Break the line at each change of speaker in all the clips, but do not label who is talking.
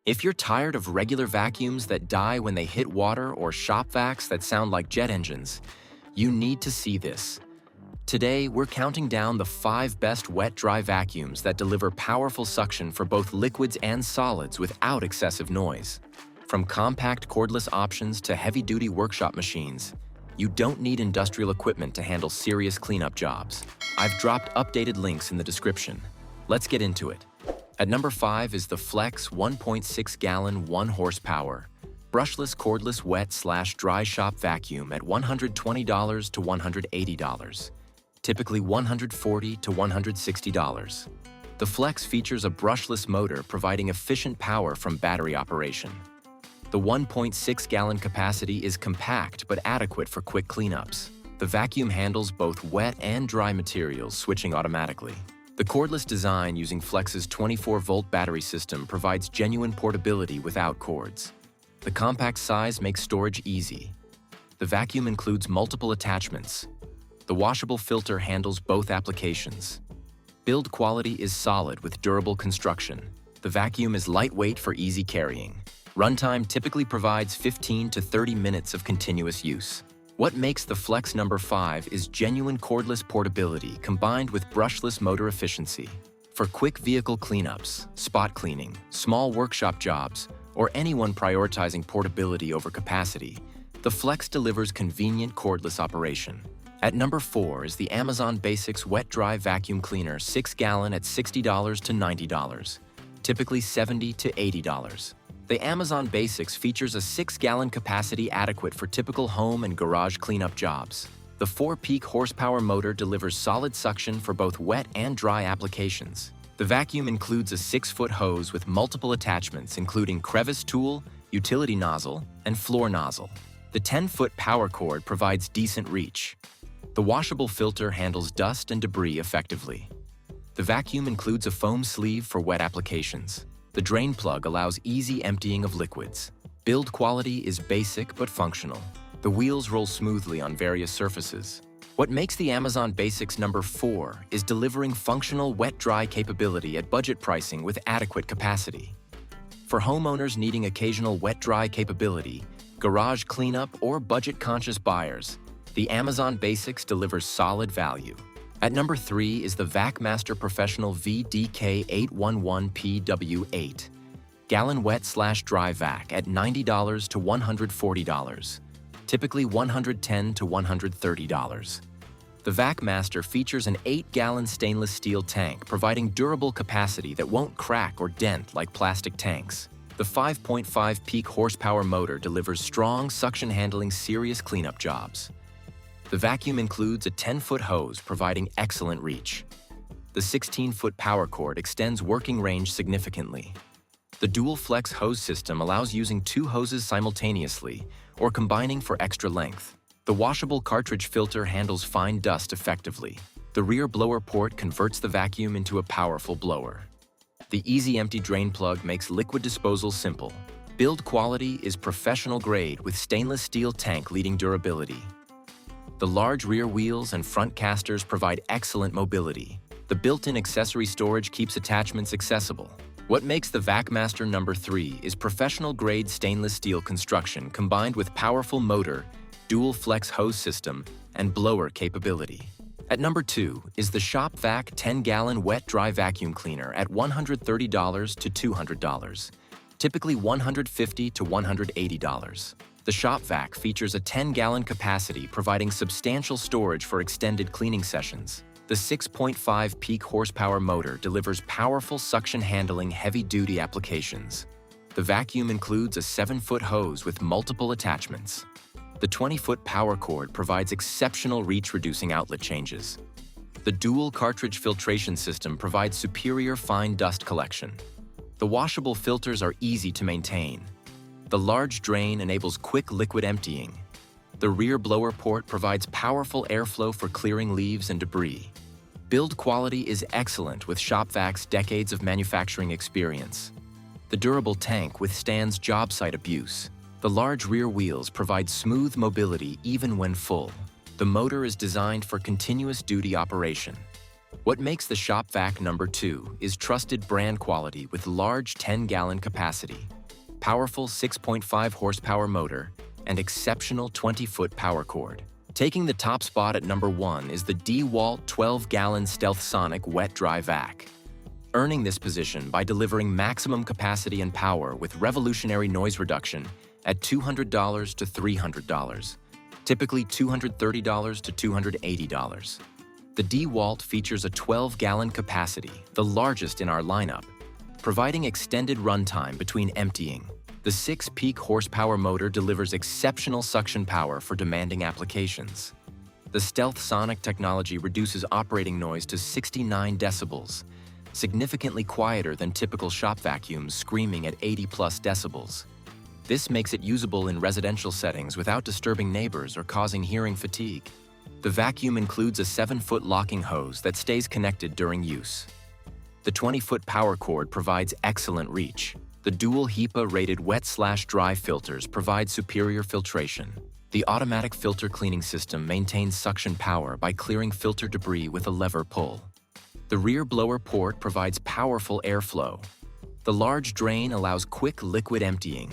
If you're tired of regular vacuums that die when they hit water or Shop-Vacs that sound like jet engines, you need to see this. Today, we're counting down the 5 best wet-dry vacuums that deliver powerful suction for both liquids and solids without excessive noise. From compact cordless options to heavy-duty workshop machines, you don't need industrial equipment to handle serious cleanup jobs. I've dropped updated links in the description. Let's get into it. At number 5 is the Flex 1.6-gallon 1-horsepower brushless cordless wet/dry shop vacuum at $120 to $180. Typically $140 to $160. The Flex features a brushless motor providing efficient power from battery operation. The 1.6-gallon capacity is compact but adequate for quick cleanups. The vacuum handles both wet and dry materials, switching automatically. The cordless design using Flex's 24-volt battery system provides genuine portability without cords. The compact size makes storage easy. The vacuum includes multiple attachments. The washable filter handles both applications. Build quality is solid with durable construction. The vacuum is lightweight for easy carrying. Runtime typically provides 15 to 30 minutes of continuous use. What makes the Flex number 5 is genuine cordless portability combined with brushless motor efficiency. For quick vehicle cleanups, spot cleaning, small workshop jobs, or anyone prioritizing portability over capacity, the Flex delivers convenient cordless operation. At number 4 is the Amazon Basics Wet-Dry Vacuum Cleaner 6-gallon at $60 to $90, typically $70 to $80. The Amazon Basics features a 6-gallon capacity adequate for typical home and garage cleanup jobs. The 4-peak horsepower motor delivers solid suction for both wet and dry applications. The vacuum includes a 6-foot hose with multiple attachments including crevice tool, utility nozzle, and floor nozzle. The 10-foot power cord provides decent reach. The washable filter handles dust and debris effectively. The vacuum includes a foam sleeve for wet applications. The drain plug allows easy emptying of liquids. Build quality is basic but functional. The wheels roll smoothly on various surfaces. What makes the Amazon Basics number 4 is delivering functional wet-dry capability at budget pricing with adequate capacity. For homeowners needing occasional wet-dry capability, garage cleanup, or budget-conscious buyers, the Amazon Basics delivers solid value. At number 3 is the Vacmaster Professional VDK811PW8 gallon wet/dry vac at $90 to $140, typically $110 to $130. The Vacmaster features an 8-gallon stainless steel tank providing durable capacity that won't crack or dent like plastic tanks. The 5.5 peak horsepower motor delivers strong suction handling serious cleanup jobs. The vacuum includes a 10-foot hose providing excellent reach. The 16-foot power cord extends working range significantly. The dual flex hose system allows using 2 hoses simultaneously or combining for extra length. The washable cartridge filter handles fine dust effectively. The rear blower port converts the vacuum into a powerful blower. The easy empty drain plug makes liquid disposal simple. Build quality is professional grade with stainless steel tank leading durability. The large rear wheels and front casters provide excellent mobility. The built-in accessory storage keeps attachments accessible. What makes the Vacmaster number 3 is professional-grade stainless steel construction combined with powerful motor, dual flex hose system, and blower capability. At number 2 is the Shop-Vac 10-gallon wet-dry vacuum cleaner at $130 to $200, typically $150 to $180. The Shop-Vac features a 10-gallon capacity providing substantial storage for extended cleaning sessions. The 6.5 peak horsepower motor delivers powerful suction handling heavy-duty applications. The vacuum includes a 7-foot hose with multiple attachments. The 20-foot power cord provides exceptional reach-reducing outlet changes. The dual cartridge filtration system provides superior fine dust collection. The washable filters are easy to maintain. The large drain enables quick liquid emptying. The rear blower port provides powerful airflow for clearing leaves and debris. Build quality is excellent with Shop-Vac's decades of manufacturing experience. The durable tank withstands job site abuse. The large rear wheels provide smooth mobility even when full. The motor is designed for continuous duty operation. What makes the Shop-Vac number 2 is trusted brand quality with large 10-gallon capacity. powerful 6.5 horsepower motor, and exceptional 20-foot power cord. Taking the top spot at number 1 is the DeWalt 12-gallon Stealth Sonic wet-dry vac. Earning this position by delivering maximum capacity and power with revolutionary noise reduction at $200 to $300, typically $230 to $280. The DeWalt features a 12-gallon capacity, the largest in our lineup, providing extended runtime between emptying. The 6-peak horsepower motor delivers exceptional suction power for demanding applications. The Stealth Sonic technology reduces operating noise to 69 decibels, significantly quieter than typical shop vacuums screaming at 80+ decibels. This makes it usable in residential settings without disturbing neighbors or causing hearing fatigue. The vacuum includes a 7-foot locking hose that stays connected during use. The 20-foot power cord provides excellent reach. The dual HEPA-rated wet/dry filters provide superior filtration. The automatic filter cleaning system maintains suction power by clearing filter debris with a lever pull. The rear blower port provides powerful airflow. The large drain allows quick liquid emptying.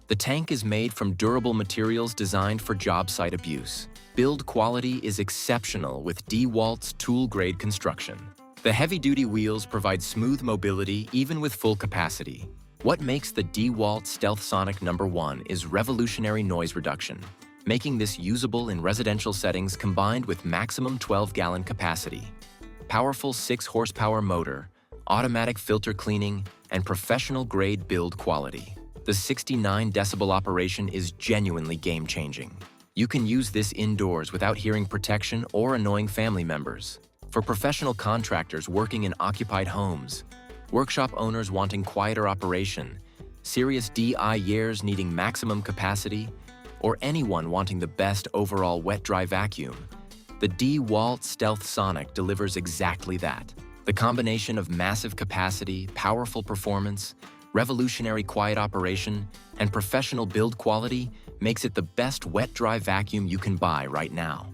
The tank is made from durable materials designed for job site abuse. Build quality is exceptional with DeWalt's tool-grade construction. The heavy-duty wheels provide smooth mobility even with full capacity. What makes the DeWalt Stealth Sonic No. 1 is revolutionary noise reduction, making this usable in residential settings combined with maximum 12-gallon capacity. Powerful 6-horsepower motor, automatic filter cleaning, and professional-grade build quality. The 69 decibel operation is genuinely game-changing. You can use this indoors without hearing protection or annoying family members. For professional contractors working in occupied homes, workshop owners wanting quieter operation, serious DIYers needing maximum capacity, or anyone wanting the best overall wet-dry vacuum, the DeWalt Stealth Sonic delivers exactly that. The combination of massive capacity, powerful performance, revolutionary quiet operation, and professional build quality makes it the best wet-dry vacuum you can buy right now.